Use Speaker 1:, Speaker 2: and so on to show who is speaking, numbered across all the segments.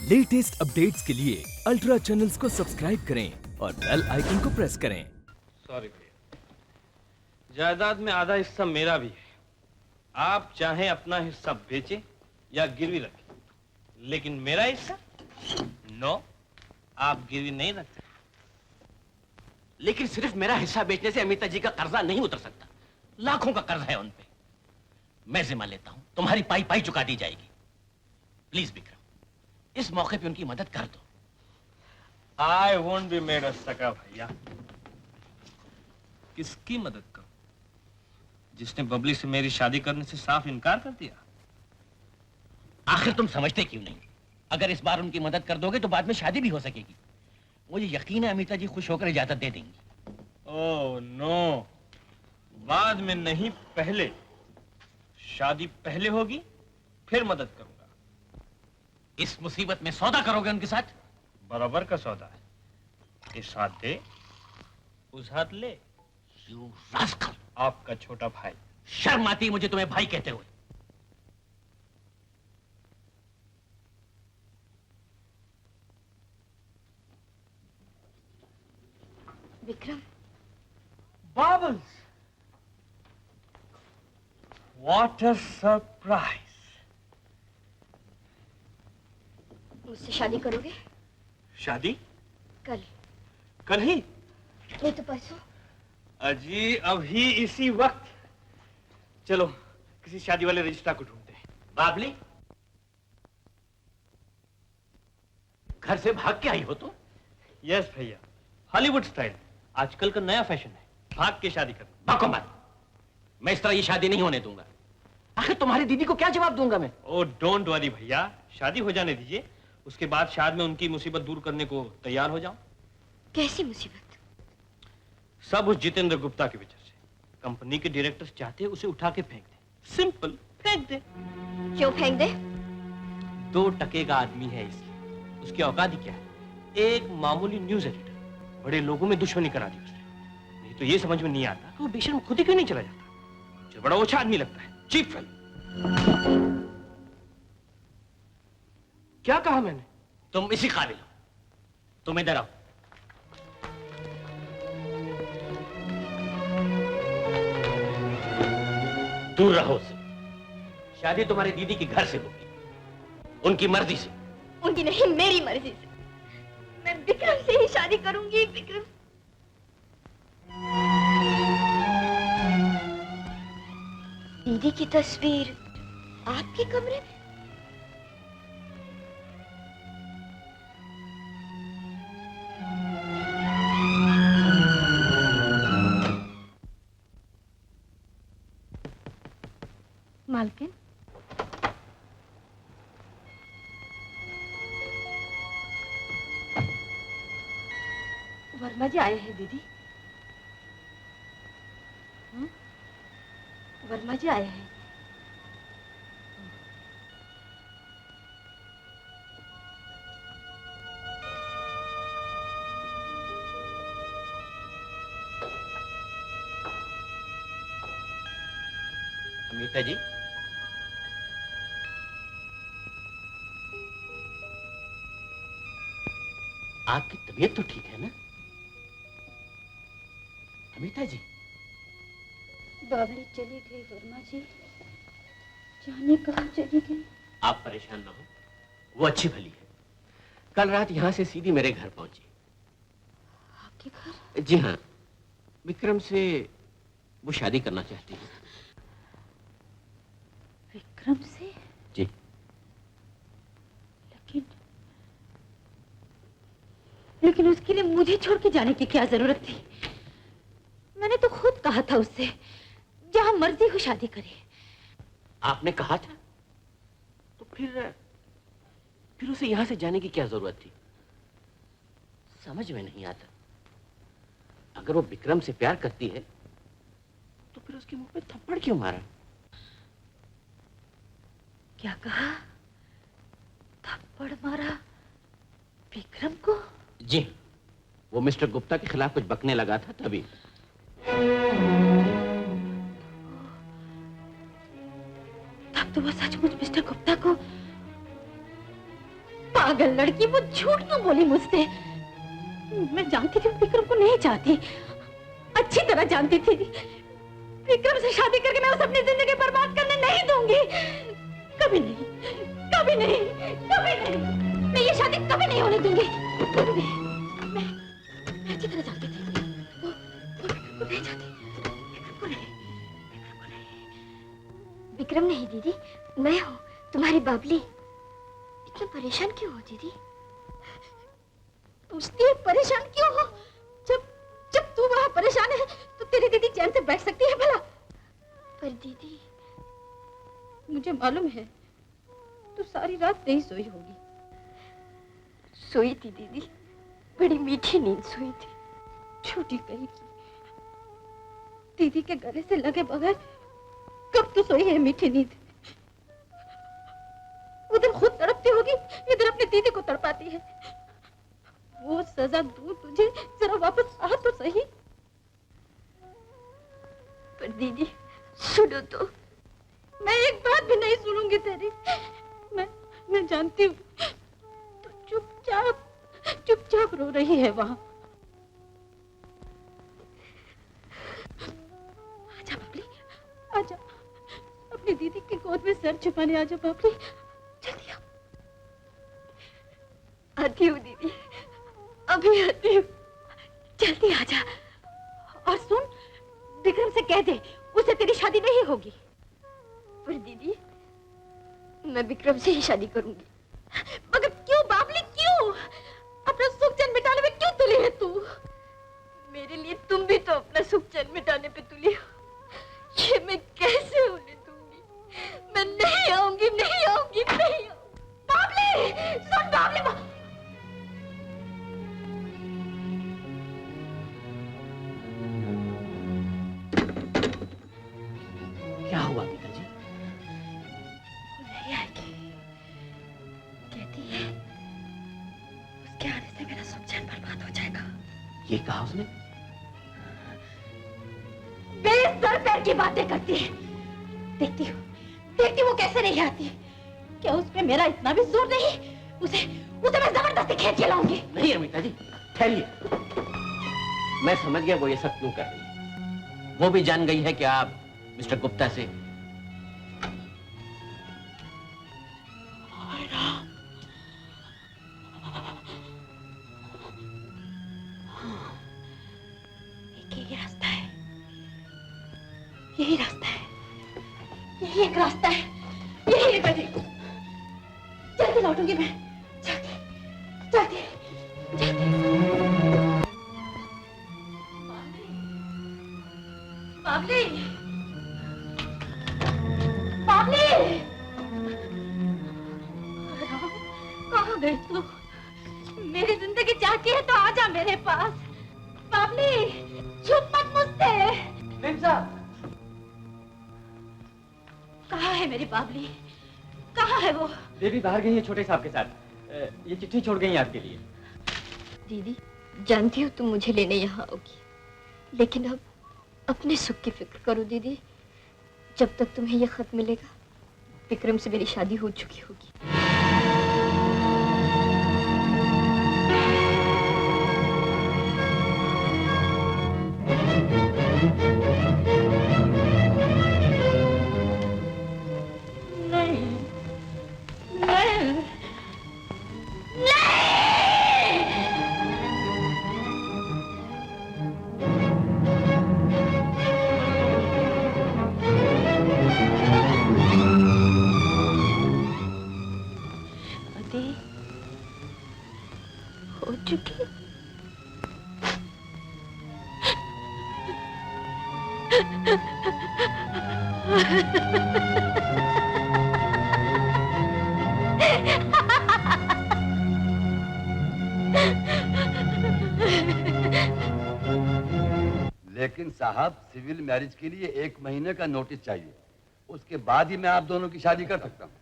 Speaker 1: Latest updates के लिए ultra channels को सब्सक्राइब करें और बेल आइकन को प्रेस करें।
Speaker 2: सॉरी भैया, जायदाद में आधा हिस्सा मेरा भी है। आप चाहें अपना हिस्सा बेचें या गिरवी रखें, लेकिन मेरा हिस्सा नो, आप गिरवी नहीं रख सकते।
Speaker 3: लेकिन सिर्फ मेरा हिस्सा बेचने से अमिता जी का कर्जा नहीं उतर सकता। लाखों का कर्ज है उन पे। मैं जिम्मा लेता हूं, तुम्हारी पाई पाई चुका दी जाएगी। प्लीज विक्रम, इस मौके पे उनकी मदद कर दो।
Speaker 2: I won't be made a सका भैया। किसकी मदद करूं? जिसने बबली से मेरी शादी करने से साफ इनकार कर दिया।
Speaker 3: आखिर तुम समझते क्यों नहीं? अगर इस बार उनकी मदद कर दोगे तो बाद में शादी भी हो सकेगी। मुझे यकीन है अमिता जी खुश होकर इजाजत दे देंगी।
Speaker 2: ओह नो, बाद में नहीं, पहले। शादी पहले होगी, फिर मदद करूंगा।
Speaker 3: इस मुसीबत में सौदा करोगे उनके साथ?
Speaker 2: बराबर का सौदा है। इस हाथ दे, उस हाथ ले।
Speaker 3: You rascal!
Speaker 2: आपका छोटा भाई।
Speaker 3: शर्म आती है मुझे तुम्हें भाई कहते हुए।
Speaker 4: Vikram,
Speaker 2: Bubbles! What a surprise!
Speaker 4: मुझसे शादी करोगे?
Speaker 2: शादी?
Speaker 4: कल?
Speaker 2: कल ही?
Speaker 4: नहीं तो परसों?
Speaker 2: अजी अभी इसी वक्त। चलो किसी शादी वाले रजिस्ट्रार को ढूंढते हैं।
Speaker 3: बाबली, घर से भाग के आई हो तो?
Speaker 2: यस भैया, हॉलीवुड स्टाइल। आजकल का नया फैशन है, भाग के शादी करना।
Speaker 3: भागो मत, मैं इस तरह ये शादी नहीं होने दूंगा। आखिर तुम्हारी दीदी को क्या जवाब दूंगा मैं?
Speaker 2: ओ डोंट वरी भैया, शादी हो जाने दीजिए। उसके बाद शायद मैं उनकी मुसीबत दूर करने को तैयार हो जाऊं।
Speaker 4: कैसी मुसीबत?
Speaker 2: सब उस जितेंद्र गुप्ता की वजह से। कंपनी के डायरेक्टर्स चाहते हैं उसे उठा के फेंक दे। सिंपल, फेंक दे।
Speaker 4: क्यों फेंक दे?
Speaker 2: 2 टके का आदमी है इसलिए। उसकी औकात ही क्या है? एक मामूली न्यूज एडिटर। बड़े लोगों में दुश्मनी करा दी उसने। नहीं तो ये समझ में नहीं आता कि वो बेशर्म खुद ही क्यों नहीं चला जाता। जो बड़ा ओछा आदमी लगता है, चीप फेलो। क्या कहा मैंने?
Speaker 3: तुम इसी काबिल हो। तुम इधर आओ। दूर रहो उससे। शादी तुम्हारी दीदी के घर से होगी, उनकी मर्जी से।
Speaker 4: उनकी नहीं, मेरी मर्जी से। मैं विक्रम से ही शादी करूंगी। विक्रम। दीदी की तस्वीर आपके कमरे में? मालकिन, वर्मा जी आए हैं दीदी। वर्मा जी आए हैं।
Speaker 3: अमिता जी, आपकी तबीयत तो ठीक है ना? अमिता जी।
Speaker 4: बाबली चली गई वर्मा जी, जाने कहाँ चली गई।
Speaker 3: आप परेशान ना हो, वो अच्छी भली है। कल रात यहां से सीधी मेरे घर पहुंची।
Speaker 4: आपके घर?
Speaker 3: जी हाँ, विक्रम से वो शादी करना चाहती है।
Speaker 4: विक्रम से?
Speaker 3: जी।
Speaker 4: लेकिन उसके लिए मुझे छोड़ के जाने की क्या जरूरत थी? मैंने तो खुद कहा था उससे, जहां मर्जी हो शादी करे।
Speaker 3: आपने कहा था? तो फिर उसे यहां से जाने की क्या जरूरत थी? समझ में नहीं आता। अगर वो विक्रम से प्यार करती है तो फिर उसके मुंह पे थप्पड़ क्यों मारा?
Speaker 4: क्या कहा? थप्पड़ मारा विक्रम को?
Speaker 3: जी, वो मिस्टर गुप्ता के खिलाफ कुछ बकने लगा था तभी।
Speaker 4: तब तो वो सचमुच मिस्टर गुप्ता को पागल लड़की, वो झूठ क्यों बोली मुझसे? मैं जानती थी विक्रम को नहीं चाहती, अच्छी तरह जानती थी। विक्रम से शादी करके मैं उसे अपनी जिंदगी बर्बाद करने नहीं दूंगी। कभी नहीं, कभी नहीं, कभी नहीं। मैं ये शादी कभी नहीं होने दूंगी। कभी नहीं। मैं अच्छी तरह जानती थी वो नहीं चाहती। विक्रम को नहीं, विक्रम को नहीं।
Speaker 5: विक्रम नहीं दीदी, मैं हूँ तुम्हारी बाबली। इतना परेशान क्यों हो दीदी?
Speaker 4: पूछती है परेशान क्यों हो? जब तू वहां परेशान है तो तेरी दीदी चैन से बैठ सकती है भला?
Speaker 5: पर दीदी,
Speaker 4: मुझे मालूम है तू सारी रात नहीं सोई होगी।
Speaker 5: सोई थी दीदी, बड़ी मीठी नींद सोई थी।
Speaker 4: छोटी कहीं की दीदी के गले से लगे बगैर कब तो सोई है मीठी नींद? उधर खुद तड़पती होगी, इधर अपनी दीदी को तड़पाती है। वो सजा दूं तुझे, जरा वापस आ तो सही।
Speaker 5: पर दीदी सुनो तो।
Speaker 4: मैं एक बात भी नहीं सुनूंगी तेरी। मैं जानती हूँ तो चुपचाप रो रही है वहां। आजा बाबली, आजा, अपनी दीदी की गोद में सर छुपाने आजा बाबली, जल्दी आ।
Speaker 5: आती हूँ दीदी, अभी आती हूँ।
Speaker 4: जल्दी आजा। और सुन, विक्रम से कह दे उसे तेरी शादी नहीं होगी।
Speaker 5: पर दीदी, मैं विक्रम से ही शादी करूंगी।
Speaker 4: मगर क्यों बाबली, क्यों? अपना सुख चैन मिटाने में क्यों तुली है तू?
Speaker 5: मेरे लिए तुम भी तो अपना सुख चैन मिटाने पे तुली हो। ये मैं कैसे होने दूंगी? मैं नहीं आऊंगी, नहीं आऊंगी, नहीं आऊंगी।
Speaker 4: बाबली, सुन बाबली,
Speaker 3: क्या हुआ गीता जी?
Speaker 4: नहीं आएगी। कहती है उसके आने से मेरा सुख चैन बर्बाद हो जाएगा।
Speaker 3: ये कहा उसने?
Speaker 4: बेसर पैर की बातें करती है। देखती हूँ वो कैसे नहीं आती। क्या उस पे मेरा इतना भी जोर नहीं? उसे मैं जबरदस्ती खींच के लाऊंगी।
Speaker 3: नहीं अमिता जी, ठहरिए। मैं समझ गया वो ये सब क्यों कर रही है। वो भी जान गई है कि आप मिस्टर गुप्ता से
Speaker 4: यही रास्ता है, यही रास्ता है, यही एक रास्ता है, यही एक गली। जल्दी लौटूंगी मैं, जल्दी। बाबली, कहाँ गई तू? मेरी जिंदगी चाहती है तो आजा मेरे पास। बाबली, छुप मत मुझसे। कहाँ है मेरी बाबली? कहाँ है वो?
Speaker 6: देवी बाहर गई है छोटे साहब के साथ। ये चिट्ठी छोड़ गई आपके लिए।
Speaker 5: दीदी, जानती हो तुम मुझे लेने यहाँ आओगी, लेकिन अब अपने सुख की फिक्र करो दीदी। जब तक तुम्हें यह खत मिलेगा, विक्रम से मेरी शादी हो चुकी होगी। हो चुकी।
Speaker 7: लेकिन साहब, सिविल मैरिज के लिए 1 महीने का नोटिस चाहिए। उसके बाद ही मैं आप दोनों की शादी कर सकता हूँ।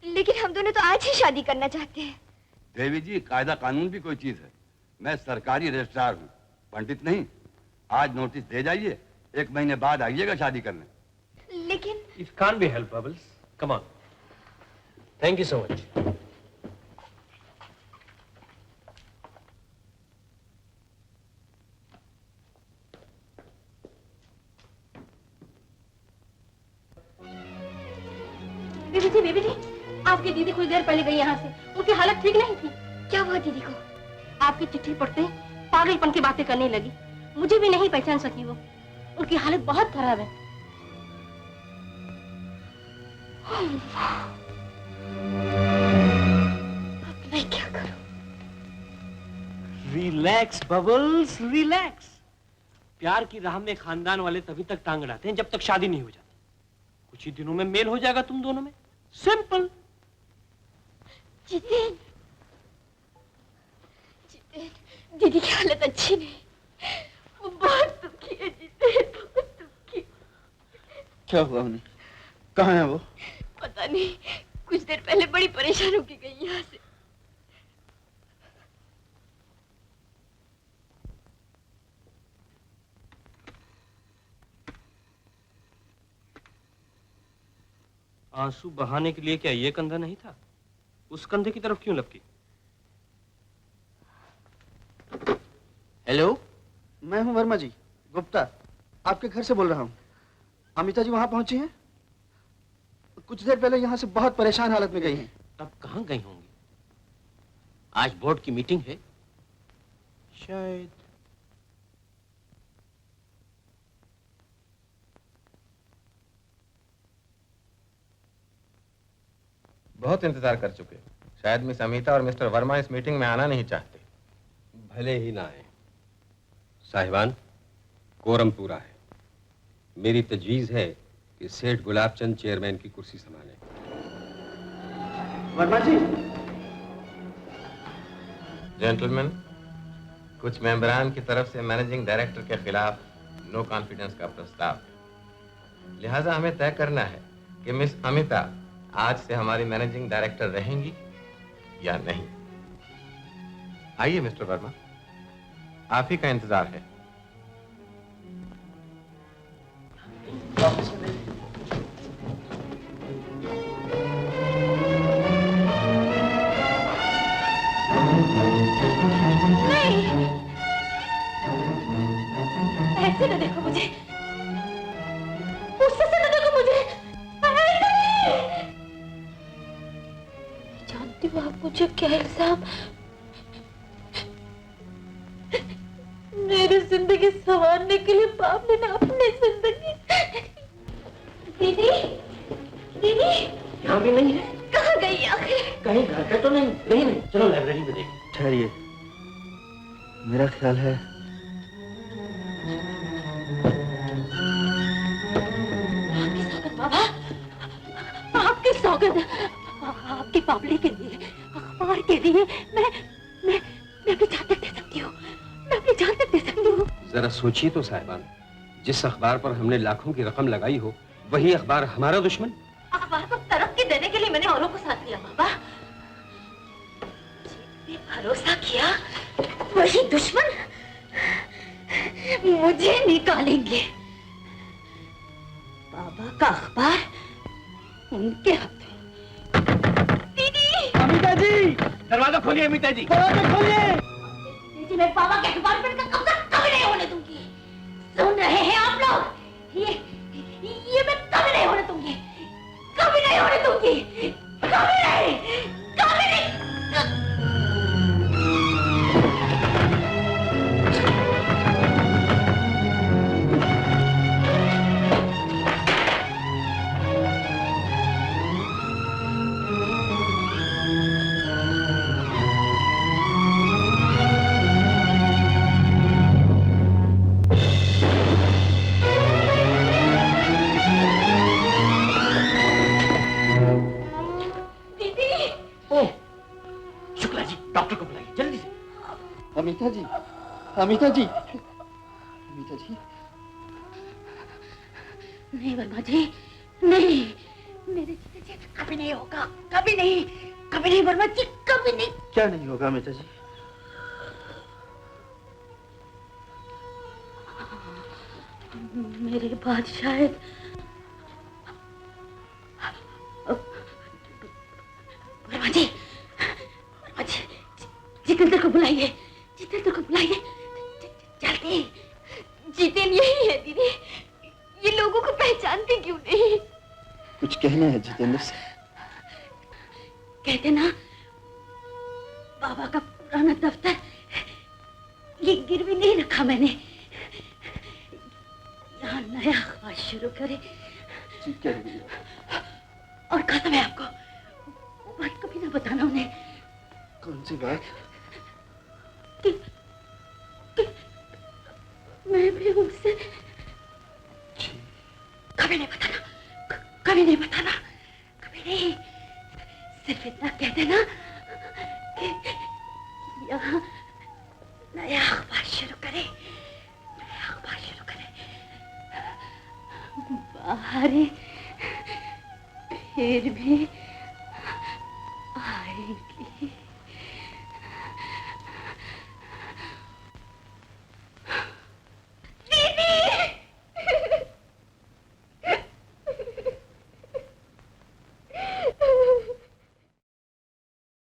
Speaker 5: लेकिन हम दोनों तो आज ही शादी करना चाहते हैं।
Speaker 7: देवी जी, कायदा कानून भी कोई चीज है। मैं सरकारी रजिस्ट्रार हूँ, पंडित नहीं। आज नोटिस दे जाइए, 1 महीने बाद आइएगा शादी करने।
Speaker 5: लेकिन
Speaker 2: It can't be helped, Bubbles. Come on. Thank you so much.
Speaker 5: आपकी दीदी कुछ देर पहले गई यहाँ से, उनकी हालत ठीक नहीं थी। क्या हुआ दीदी को? आपकी चिट्ठी पढ़ते पागलपन की बातें करने लगी, मुझे भी नहीं पहचान सकी वो। उनकी हालत बहुत खराब है। अब मैं क्या करूं?
Speaker 2: Relax bubbles, relax. प्यार की राह में खानदान वाले तभी तक टांग अड़ाते हैं जब तक शादी नहीं हो जाती। कुछ ही दिनों में मेल हो जाएगा तुम दोनों में, सिंपल।
Speaker 5: जितेन, जितेन, दीदी की हालत अच्छी नहीं, वो बहुत दुखी है जितेन, बहुत दुखी।
Speaker 8: क्या हुआ उन्हें? कहाँ है वो?
Speaker 5: पता नहीं, कुछ देर पहले बड़ी परेशान होके गई यहाँ से।
Speaker 2: आंसू बहाने के लिए क्या ये कंधा नहीं था? उस कंधे की तरफ क्यों लपकी?
Speaker 3: हेलो,
Speaker 8: मैं हूँ वर्मा जी, गुप्ता, आपके घर से बोल रहा हूँ। अमिता जी वहाँ पहुँची हैं? कुछ देर पहले यहाँ से बहुत परेशान हालत में गई हैं।
Speaker 3: अब कहाँ गई होंगी? आज बोर्ड की मीटिंग है शायद।
Speaker 9: बहुत इंतजार कर चुके। शायद मिस अमिता और मिस्टर वर्मा इस मीटिंग में आना नहीं चाहते।
Speaker 10: भले ही ना आए साहिबान, कोरम पूरा है। मेरी तजवीज़ है कि सेठ गुलाबचंद चेयरमैन की कुर्सी संभालें।
Speaker 8: वर्मा जी।
Speaker 9: जेंटलमैन, कुछ मेंबरान की तरफ से मैनेजिंग डायरेक्टर के खिलाफ नो कॉन्फिडेंस का प्रस्ताव है। लिहाजा हमें तय करना है कि मिस अमिता आज से हमारी मैनेजिंग डायरेक्टर रहेंगी या नहीं। आइए मिस्टर वर्मा, आप ही का इंतजार है।
Speaker 5: ऐसे न देखो मुझे, उससे न देखो मुझे। जानती हूँ आप मुझे क्या इल्जाम, मेरी जिंदगी संवारने के लिए बाप ने ना अपनी जिंदगी। दीदी, दीदी
Speaker 3: यहाँ भी नहीं है।
Speaker 5: कहाँ गई आखिर?
Speaker 3: कहीं घर पे तो नहीं? नहीं नहीं, चलो लाइब्रेरी में देखें।
Speaker 8: ठहरिए, मेरा ख्याल है
Speaker 5: बाबा, आपकी सौगंध, आपकी पापड़ी के लिए, अखबार के लिए मैं अपनी जान तक दे सकती हूँ, मैं अपनी जान तक दे सकती हूँ।
Speaker 10: जरा सोचिए तो साहिबान, जिस अखबार पर हमने लाखों की रकम लगाई हो, वही अखबार हमारा दुश्मन।
Speaker 5: अखबार को तरक्की देने के लिए मैंने औरों को साथ लिया बाबा, जिसने भरोसा किया वही दुश्मन मुझे निकालेंगे। बाबा का अखबार उनके हाथों। दीदी,
Speaker 2: अमिता जी, दरवाजा खोलिए। अमिता जी,
Speaker 8: दरवाजा खोलिए।
Speaker 5: दीदी, मैं बाबा के अखबार पर का कब्जा कभी नहीं होने दूंगी। सुन रहे हैं आप लोग? ये मैं कभी नहीं होने दूंगी, कभी नहीं होने दूंगी, कभी नहीं, कभी नहीं।
Speaker 8: अमिता जी, अमिता जी, अमिता जी।
Speaker 5: नहीं वर्मा जी, नहीं, मेरे जीते जी कभी नहीं होगा, कभी नहीं, कभी नहीं वर्मा जी, कभी नहीं।
Speaker 8: क्या नहीं होगा अमिता जी?
Speaker 5: मेरे बाद शायद वर्मा जी, जितेंद्र को बुलाइए, जितेंद्र को बुलाइए जल्दी। जितेंद्र यही है दीदी, ये लोगों को पहचानते क्यों नहीं?
Speaker 8: कुछ कहना है जितेंद्र से?
Speaker 4: कहते ना, बाबा का पुराना दफ्तर ये गिरवी नहीं रखा मैंने, यहाँ नया अखबार शुरू करे।
Speaker 8: जी क्या है?
Speaker 4: और कसम है आपको, वो बात कभी ना बताना उन्हें।
Speaker 8: कौन सी बात?
Speaker 4: कि मैं भी उनसे कभी नहीं बताना, कभी नहीं बताना, कभी नहीं। सिर्फ इतना कह देना कि यहाँ नया अखबार शुरू करे, नया अखबार शुरू करे। बाहर फिर भी आएगी।